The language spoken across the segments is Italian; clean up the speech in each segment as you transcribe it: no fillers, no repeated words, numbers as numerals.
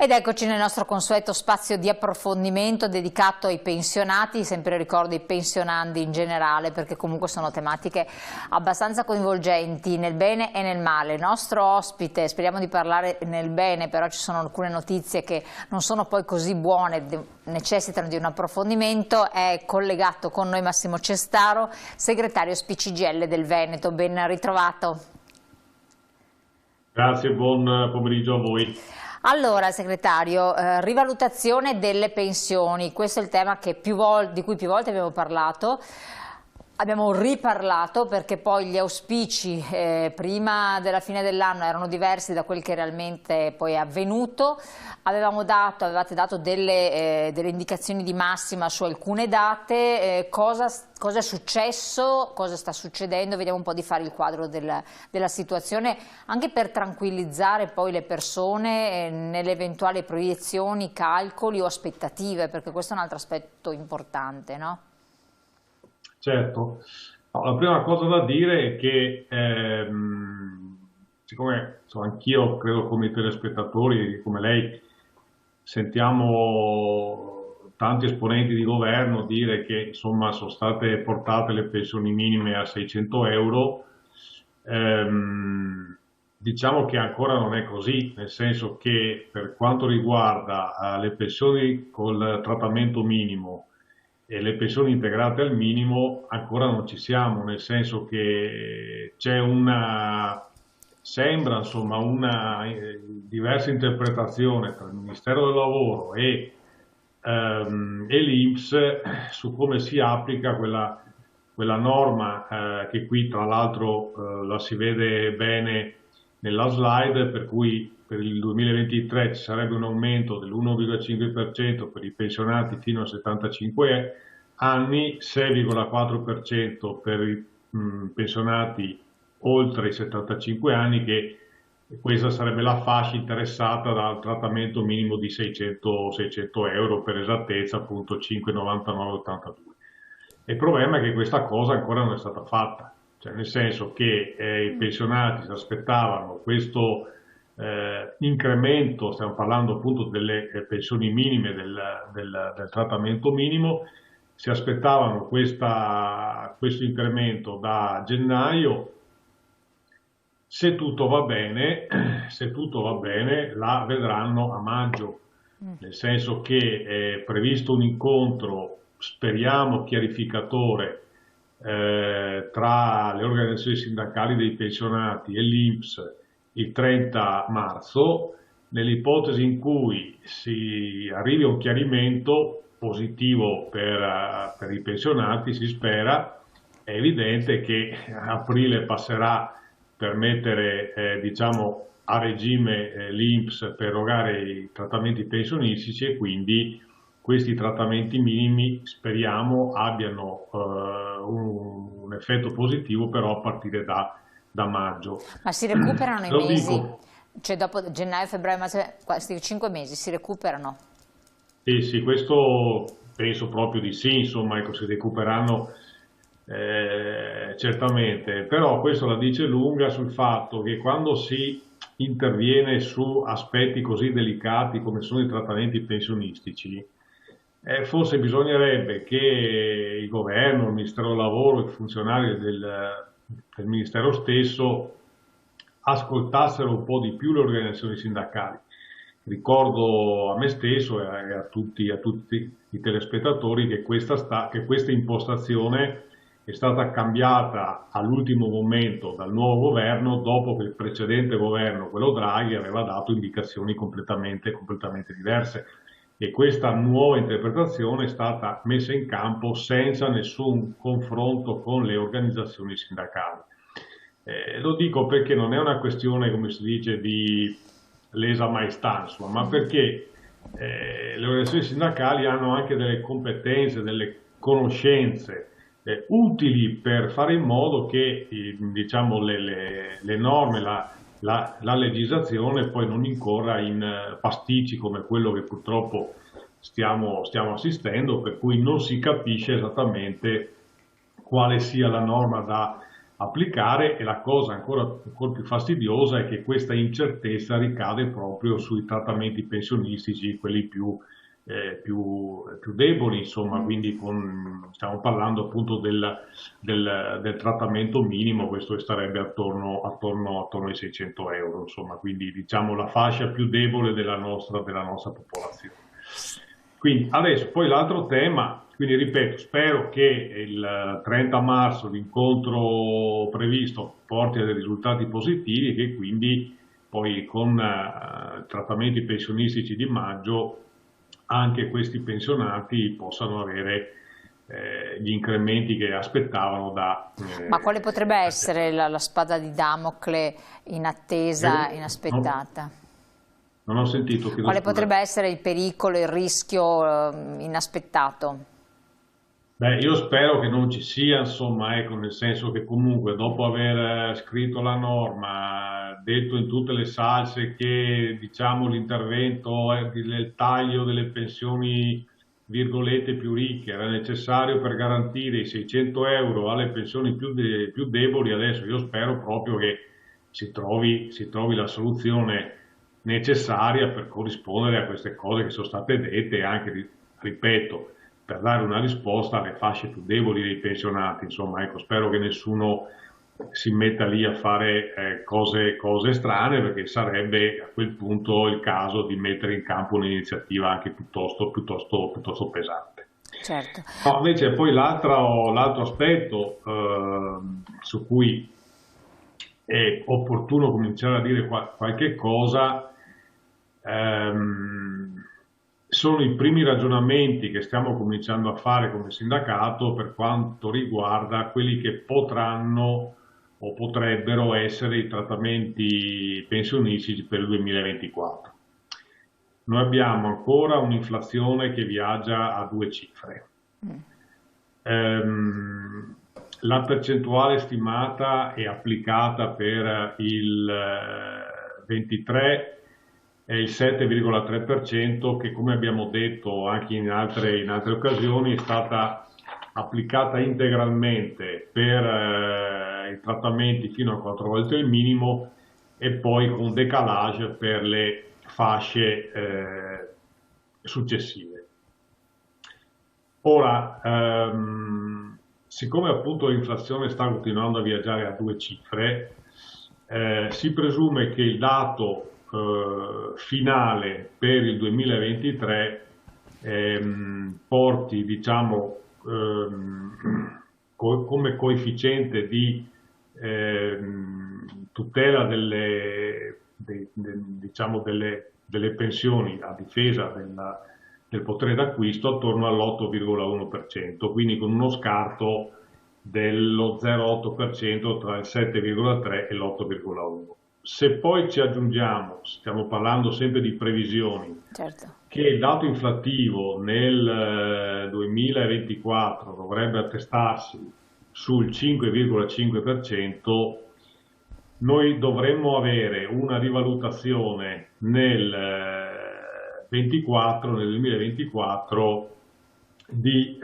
Ed eccoci nel nostro consueto spazio di approfondimento dedicato ai pensionati, sempre ricordo i pensionandi in generale, perché comunque sono tematiche abbastanza coinvolgenti nel bene e nel male. Il nostro ospite, speriamo di parlare nel bene, però ci sono alcune notizie che non sono poi così buone, necessitano di un approfondimento. È collegato con noi Massimo Cestaro, segretario SPCGIL del Veneto. Ben ritrovato. Grazie, buon pomeriggio a voi. Allora, segretario, rivalutazione delle pensioni, questo è il tema di cui più volte abbiamo parlato. Abbiamo riparlato perché poi gli auspici prima della fine dell'anno erano diversi da quel che realmente poi è avvenuto. Avevate dato delle indicazioni di massima su alcune date. Cosa è successo? Cosa sta succedendo? Vediamo un po' di fare il quadro della situazione, anche per tranquillizzare poi le persone nelle eventuali proiezioni, calcoli o aspettative, perché questo è un altro aspetto importante, no? Certo, no, la prima cosa da dire è che siccome anch'io credo come i telespettatori, come lei, sentiamo tanti esponenti di governo dire che insomma sono state portate le pensioni minime a 600 euro, diciamo che ancora non è così, nel senso che per quanto riguarda le pensioni col trattamento minimo e le pensioni integrate al minimo ancora non ci siamo, nel senso che c'è sembra insomma una diversa interpretazione tra il Ministero del Lavoro e l'INPS su come si applica quella norma che qui tra l'altro la si vede bene nella slide, per cui per il 2023 ci sarebbe un aumento dell'1,5% per i pensionati fino a 75 anni, 6,4% per i pensionati oltre i 75 anni, che questa sarebbe la fascia interessata dal trattamento minimo di 600 euro, per esattezza appunto 5,9982. Il problema è che questa cosa ancora non è stata fatta, cioè nel senso che i pensionati si aspettavano questo incremento, stiamo parlando appunto delle pensioni minime del trattamento minimo, si aspettavano questo incremento da gennaio. Se tutto va bene, la vedranno a maggio, nel senso che è previsto un incontro, speriamo chiarificatore, tra le organizzazioni sindacali dei pensionati e l'INPS il 30 marzo, nell'ipotesi in cui si arrivi a un chiarimento positivo per i pensionati, si spera. È evidente che aprile passerà per mettere diciamo a regime l'INPS per erogare i trattamenti pensionistici, e quindi questi trattamenti minimi speriamo abbiano un effetto positivo però a partire da maggio. Ma si recuperano i Lo mesi? dico. Cioè dopo gennaio, febbraio, marzo, questi 5 mesi si recuperano? Sì, questo penso proprio di sì, insomma, ecco, si recupereranno certamente, però questo la dice lunga sul fatto che quando si interviene su aspetti così delicati come sono i trattamenti pensionistici, forse bisognerebbe che il governo, il Ministero del Lavoro, i funzionari del Ministero stesso ascoltassero un po' di più le organizzazioni sindacali. Ricordo a me stesso e a tutti i telespettatori che questa impostazione è stata cambiata all'ultimo momento dal nuovo governo, dopo che il precedente governo, quello Draghi, aveva dato indicazioni completamente diverse. E questa nuova interpretazione è stata messa in campo senza nessun confronto con le organizzazioni sindacali. Lo dico perché non è una questione, come si dice, di lesa maestà, insomma, ma perché le organizzazioni sindacali hanno anche delle competenze, delle conoscenze utili per fare in modo che diciamo, le norme, la legislazione poi non incorra in pasticci come quello che purtroppo stiamo assistendo, per cui non si capisce esattamente quale sia la norma da applicare, e la cosa ancora più fastidiosa è che questa incertezza ricade proprio sui trattamenti pensionistici, quelli più deboli, insomma, quindi stiamo parlando appunto del trattamento minimo, questo starebbe attorno ai 600 euro, insomma, quindi diciamo la fascia più debole della nostra popolazione. Quindi adesso poi l'altro tema, quindi ripeto, spero che il 30 marzo l'incontro previsto porti a dei risultati positivi e che quindi poi con trattamenti pensionistici di maggio anche questi pensionati possano avere gli incrementi che aspettavano Ma quale potrebbe essere la spada di Damocle in attesa, no, inaspettata? non ho sentito, chiedo Quale scusa. potrebbe essere il pericolo, il rischio inaspettato? Beh, io spero che non ci sia, insomma, ecco, nel senso che comunque dopo aver scritto la norma, detto in tutte le salse che, diciamo, l'intervento del taglio delle pensioni, virgolette, più ricche era necessario per garantire i 600 euro alle pensioni più deboli, adesso io spero proprio che si trovi la soluzione necessaria per corrispondere a queste cose che sono state dette e anche, ripeto, per dare una risposta alle fasce più deboli dei pensionati. Insomma, ecco, spero che nessuno si metta lì a fare cose strane, perché sarebbe a quel punto il caso di mettere in campo un'iniziativa anche piuttosto pesante. Certo. No, invece poi l'altro aspetto su cui è opportuno cominciare a dire qualche cosa sono i primi ragionamenti che stiamo cominciando a fare come sindacato per quanto riguarda quelli che potranno o potrebbero essere i trattamenti pensionistici per il 2024. Noi abbiamo ancora un'inflazione che viaggia a 2 cifre. La percentuale stimata e applicata per il 23 è il 7,3%, che, come abbiamo detto anche in altre occasioni, è stata applicata integralmente per i trattamenti fino a 4 volte il minimo e poi con decalage per le fasce successive. Ora, siccome appunto l'inflazione sta continuando a viaggiare a 2 cifre, si presume che il dato finale per il 2023 porti, diciamo, come coefficiente di tutela diciamo delle pensioni a difesa del potere d'acquisto attorno all'8,1%, quindi con uno scarto dello 0,8% tra il 7,3 e l'8,1. Se poi ci aggiungiamo, stiamo parlando sempre di previsioni, Certo. che il dato inflattivo nel 2024 dovrebbe attestarsi sul 5,5%, noi dovremmo avere una rivalutazione nel 2024 di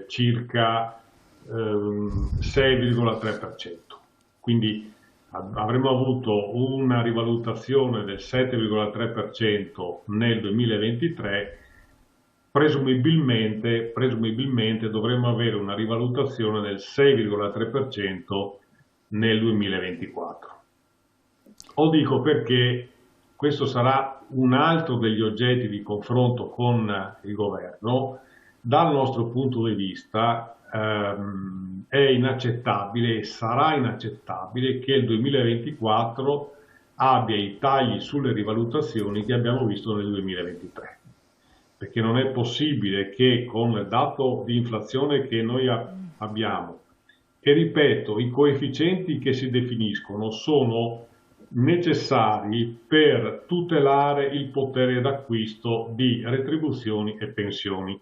circa 6,3%. Quindi avremmo avuto una rivalutazione del 7,3% nel 2023, presumibilmente dovremmo avere una rivalutazione del 6,3% nel 2024. Lo dico perché questo sarà un altro degli oggetti di confronto con il governo. Dal nostro punto di vista è inaccettabile e sarà inaccettabile che il 2024 abbia i tagli sulle rivalutazioni che abbiamo visto nel 2023, perché non è possibile che con il dato di inflazione che noi abbiamo, e ripeto, i coefficienti che si definiscono sono necessari per tutelare il potere d'acquisto di retribuzioni e pensioni.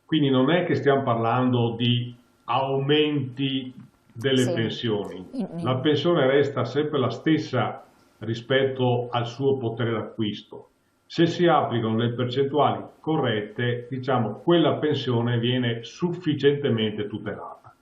Quindi non è che stiamo parlando di aumenti delle pensioni, la pensione resta sempre la stessa rispetto al suo potere d'acquisto. Se si applicano le percentuali corrette, diciamo, quella pensione viene sufficientemente tutelata.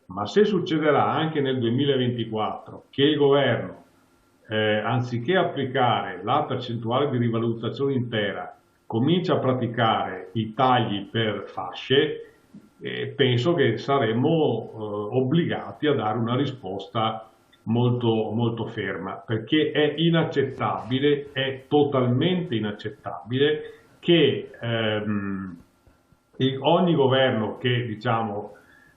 Ma se succederà anche nel 2024 che il governo, anziché applicare la percentuale di rivalutazione intera, comincia a praticare i tagli per fasce, penso che saremo obbligati a dare una risposta molto, molto ferma, perché è inaccettabile, è totalmente inaccettabile che ogni governo che diciamo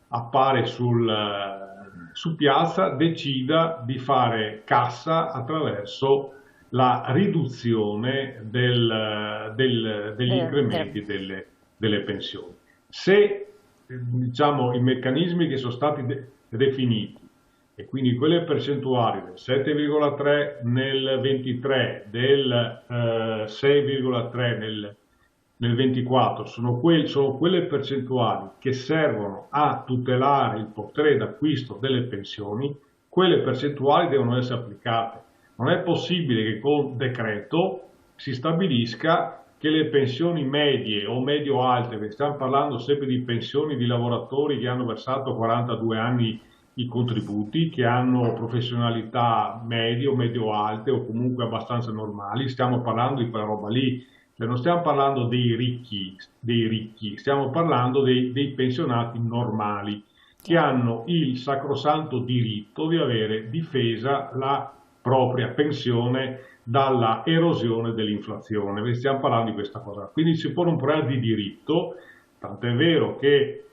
appare su piazza decida di fare cassa attraverso la riduzione degli incrementi delle pensioni. Se diciamo, i meccanismi che sono stati definiti e quindi quelle percentuali del 7,3 nel 23, del 6,3 nel 24, sono quelle percentuali che servono a tutelare il potere d'acquisto delle pensioni, quelle percentuali devono essere applicate. Non è possibile che con decreto si stabilisca che le pensioni medie o medio-alte, perché stiamo parlando sempre di pensioni di lavoratori che hanno versato 42 anni i contributi, che hanno professionalità medie o medio-alte o comunque abbastanza normali, stiamo parlando di quella roba lì, cioè non stiamo parlando dei ricchi, stiamo parlando dei pensionati normali che hanno il sacrosanto diritto di avere difesa la propria pensione dalla erosione dell'inflazione. Stiamo parlando di questa cosa. Quindi si pone un problema di diritto, tant'è vero che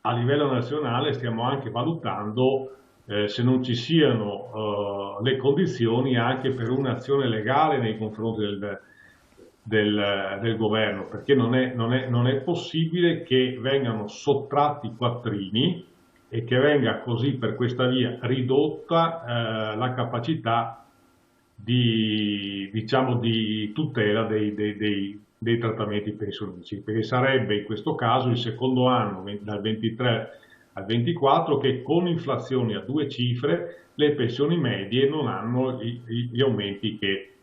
a livello nazionale stiamo anche valutando se non ci siano le condizioni anche per un'azione legale nei confronti del governo, perché non è possibile che vengano sottratti i quattrini e che venga così per questa via ridotta la capacità diciamo, di tutela dei trattamenti pensionistici, perché sarebbe in questo caso il secondo anno, dal 23 al 24, che con inflazioni a due cifre le pensioni medie non hanno gli aumenti che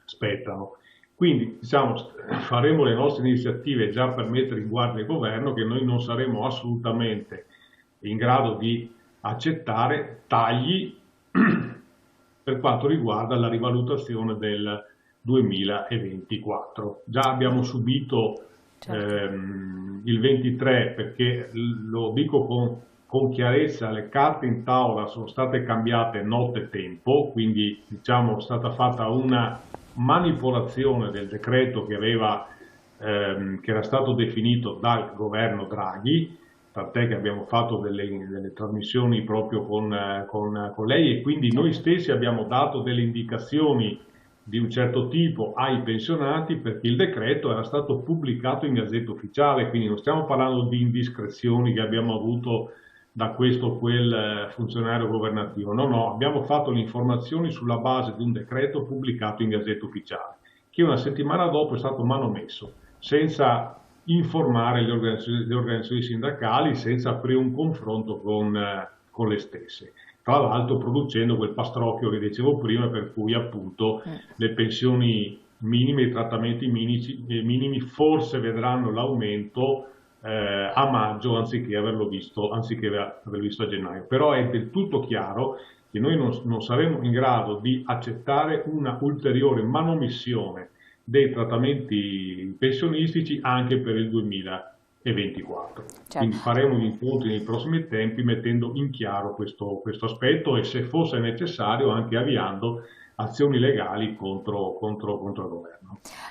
spettano. Quindi diciamo, faremo le nostre iniziative già per mettere in guardia il governo che noi non saremo assolutamente in grado di accettare tagli per quanto riguarda la rivalutazione del 2024. Già abbiamo subito il 23, perché lo dico con chiarezza, le carte in tavola sono state cambiate nottetempo, quindi diciamo è stata fatta una manipolazione del decreto che era stato definito dal governo Draghi, tant'è che abbiamo fatto delle trasmissioni proprio con lei e quindi noi stessi abbiamo dato delle indicazioni di un certo tipo ai pensionati perché il decreto era stato pubblicato in Gazzetta Ufficiale, quindi non stiamo parlando di indiscrezioni che abbiamo avuto da questo o quel funzionario governativo, no, abbiamo fatto le informazioni sulla base di un decreto pubblicato in Gazzetta Ufficiale, che una settimana dopo è stato manomesso, senza informare le organizzazioni sindacali, senza aprire un confronto con le stesse. Tra l'altro producendo quel pastrocchio che dicevo prima, per cui appunto le pensioni minime, i trattamenti minimi forse vedranno l'aumento a maggio anziché averlo visto a gennaio. Però è del tutto chiaro che noi non saremo in grado di accettare una ulteriore manomissione dei trattamenti pensionistici anche per il 2024. Certo. Quindi faremo gli incontri nei prossimi tempi mettendo in chiaro questo aspetto e se fosse necessario anche avviando azioni legali contro il governo.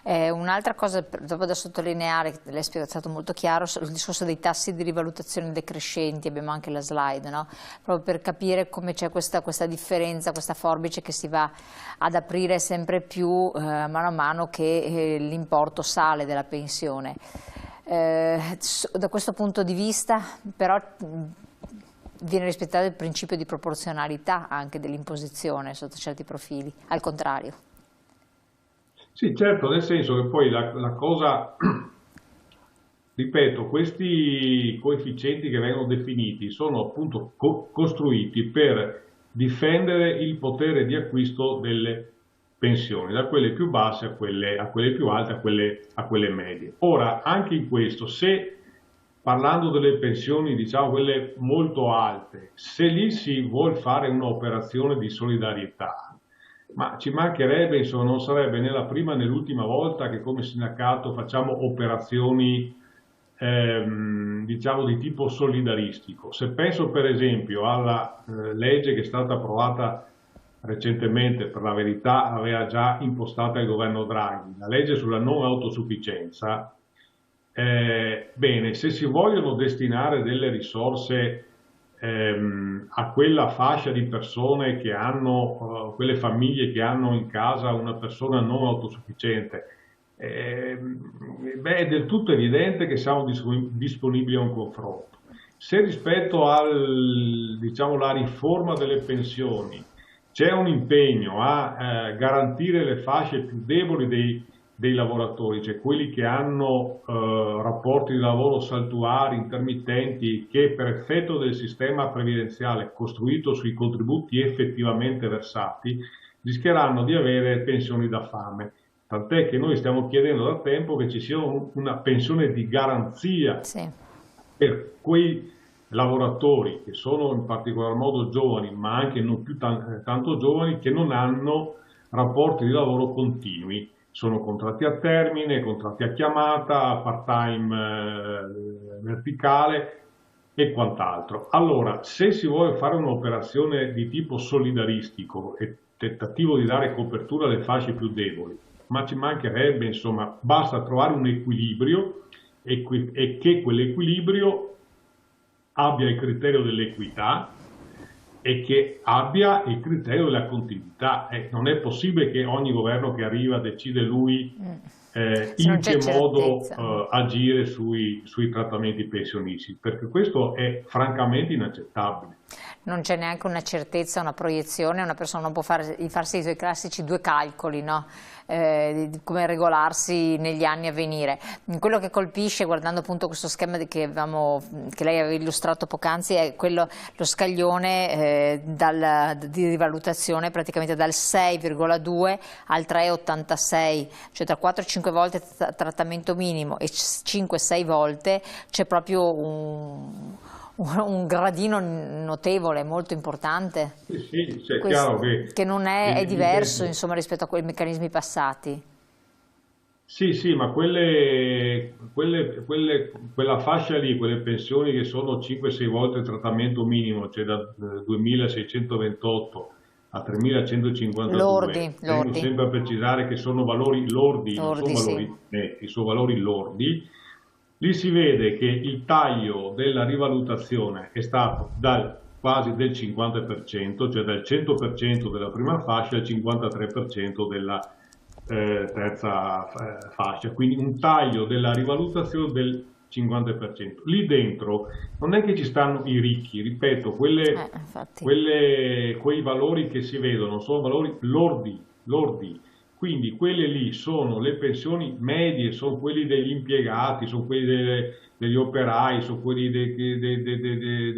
Un'altra cosa proprio da sottolineare, che lei è stato molto chiaro, il discorso dei tassi di rivalutazione decrescenti, abbiamo anche la slide, no? Proprio per capire come c'è questa differenza, questa forbice che si va ad aprire sempre più mano a mano che l'importo sale della pensione. Da questo punto di vista però viene rispettato il principio di proporzionalità anche dell'imposizione sotto certi profili, al contrario. Sì, certo, nel senso che poi la cosa, ripeto, questi coefficienti che vengono definiti sono appunto costruiti per difendere il potere di acquisto delle pensioni, da quelle più basse a quelle più alte, a quelle medie. Ora, anche in questo, se parlando delle pensioni, diciamo quelle molto alte, se lì si vuol fare un'operazione di solidarietà, ma ci mancherebbe, insomma, non sarebbe né la prima né l'ultima volta che come sindacato facciamo operazioni, diciamo, di tipo solidaristico. Se penso per esempio alla legge che è stata approvata recentemente, per la verità aveva già impostata il governo Draghi, la legge sulla non autosufficienza, bene, se si vogliono destinare delle risorse a quella fascia di persone che hanno, quelle famiglie che hanno in casa una persona non autosufficiente, beh, è del tutto evidente che siamo disponibili a un confronto. Se rispetto al, diciamo, la riforma delle pensioni c'è un impegno a garantire le fasce più deboli dei lavoratori, cioè quelli che hanno rapporti di lavoro saltuari, intermittenti, che per effetto del sistema previdenziale costruito sui contributi effettivamente versati rischieranno di avere pensioni da fame. Tant'è che noi stiamo chiedendo da tempo che ci sia una pensione di garanzia per quei lavoratori che sono in particolar modo giovani, ma anche non più tanto giovani, che non hanno rapporti di lavoro continui. Sono contratti a termine, contratti a chiamata, part-time verticale e quant'altro. Allora, se si vuole fare un'operazione di tipo solidaristico e tentativo di dare copertura alle fasce più deboli, ma ci mancherebbe, insomma, basta trovare un equilibrio e che quell'equilibrio abbia il criterio dell'equità e che abbia il criterio della continuità. Non è possibile che ogni governo che arriva decide lui in che modo agire sui trattamenti pensionistici, perché questo è francamente inaccettabile. Non c'è neanche una certezza, una proiezione, una persona non può farsi i suoi classici due calcoli, no? Di come regolarsi negli anni a venire. Quello che colpisce, guardando appunto questo schema che lei aveva illustrato poc'anzi, è lo scaglione di rivalutazione praticamente dal 6,2 al 3,86, cioè tra 4 e 5 volte trattamento minimo e 5-6 volte c'è proprio un gradino notevole, molto importante, sì, cioè, chiaro che non è diverso insomma, rispetto a quei meccanismi passati. Sì, ma quella fascia lì, quelle pensioni che sono 5-6 volte il trattamento minimo, cioè da 2.628 a 3.152, lordi. tengo sempre a precisare che sono valori lordi, non sono valori netti, sono valori lordi. Lì si vede che il taglio della rivalutazione è stato quasi del 50%, cioè dal 100% della prima fascia al 53% della terza fascia, quindi un taglio della rivalutazione del 50%. Lì dentro non è che ci stanno i ricchi, ripeto, quei valori che si vedono sono valori lordi. Quindi quelle lì sono le pensioni medie, sono quelli degli impiegati, sono quelli degli operai, sono quelli degli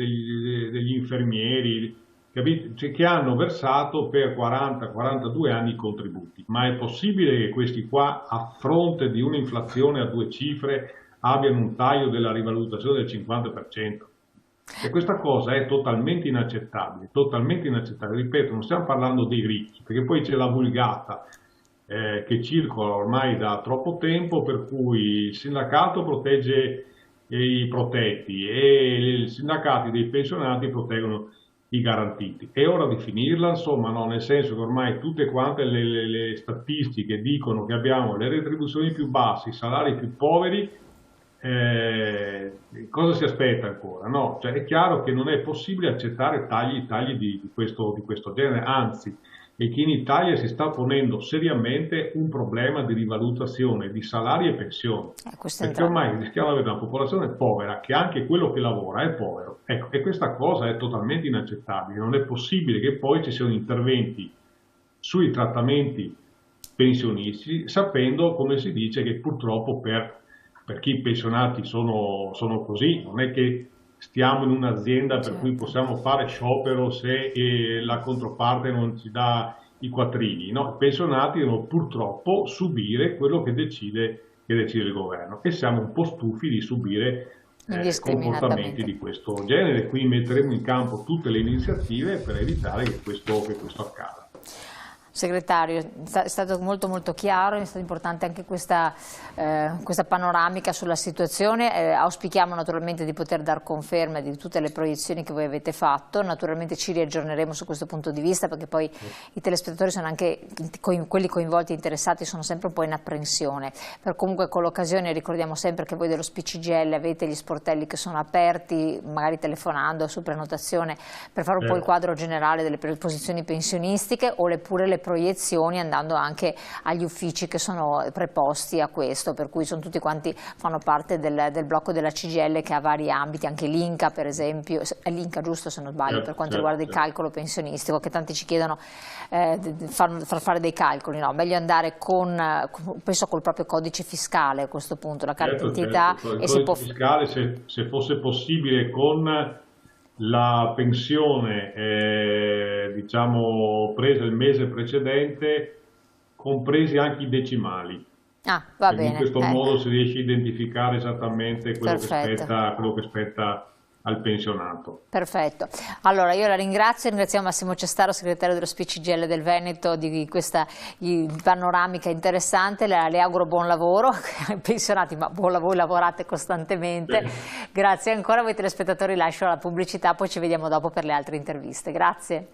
infermieri, capite? Cioè, che hanno versato per 40-42 anni i contributi. Ma è possibile che questi qua, a fronte di un'inflazione a 2 cifre, abbiano un taglio della rivalutazione del 50%? E questa cosa è totalmente inaccettabile, ripeto, non stiamo parlando dei ricchi, perché poi c'è la vulgata che circola ormai da troppo tempo, per cui il sindacato protegge i protetti e i sindacati dei pensionati proteggono i garantiti. È ora di finirla, insomma, no? Nel senso che ormai tutte quante le statistiche dicono che abbiamo le retribuzioni più basse, i salari più poveri. Cosa si aspetta ancora? No? Cioè, è chiaro che non è possibile accettare tagli di questo genere, anzi, e che in Italia si sta ponendo seriamente un problema di rivalutazione di salari e pensioni, perché ormai rischiamo di avere una popolazione povera, che anche quello che lavora è povero. Ecco, e questa cosa è totalmente inaccettabile. Non è possibile che poi ci siano interventi sui trattamenti pensionistici, sapendo, come si dice, che purtroppo per chi i pensionati sono così, non è che stiamo in un'azienda per cui possiamo fare sciopero se la controparte non ci dà i quattrini, no? I pensionati devono purtroppo subire quello che decide il governo, e siamo un po' stufi di subire comportamenti di questo genere. Quindi metteremo in campo tutte le iniziative per evitare che questo accada. Segretario, è stato molto molto chiaro, è stata importante anche questa panoramica sulla situazione. Auspichiamo naturalmente di poter dar conferma di tutte le proiezioni che voi avete fatto, naturalmente ci riaggiorneremo su questo punto di vista, perché poi i telespettatori sono anche, quelli coinvolti e interessati sono sempre un po' in apprensione. Per comunque con l'occasione ricordiamo sempre che voi dello SPCGL avete gli sportelli che sono aperti, magari telefonando su prenotazione, per fare un po' il quadro generale delle posizioni pensionistiche, o pure le proiezioni andando anche agli uffici che sono preposti a questo, per cui sono tutti quanti, fanno parte del blocco della CGIL che ha vari ambiti, anche l'Inca per esempio, è l'Inca giusto se non sbaglio, per quanto riguarda il calcolo pensionistico, che tanti ci chiedono far fare dei calcoli, no, meglio andare penso col proprio codice fiscale a questo punto, la carta d'identità. Il codice fiscale, se fosse possibile, con la pensione diciamo presa il mese precedente, compresi anche i decimali. Va bene. In questo modo si riesce a identificare esattamente quello che spetta al pensionato. Perfetto. Allora io la ringraziamo Massimo Cestaro, segretario dello SPCGL del Veneto, di questa panoramica interessante. Le auguro buon lavoro, pensionati, ma buon lavoro, lavorate costantemente. Grazie ancora a voi telespettatori, lascio la pubblicità, poi ci vediamo dopo per le altre interviste. Grazie.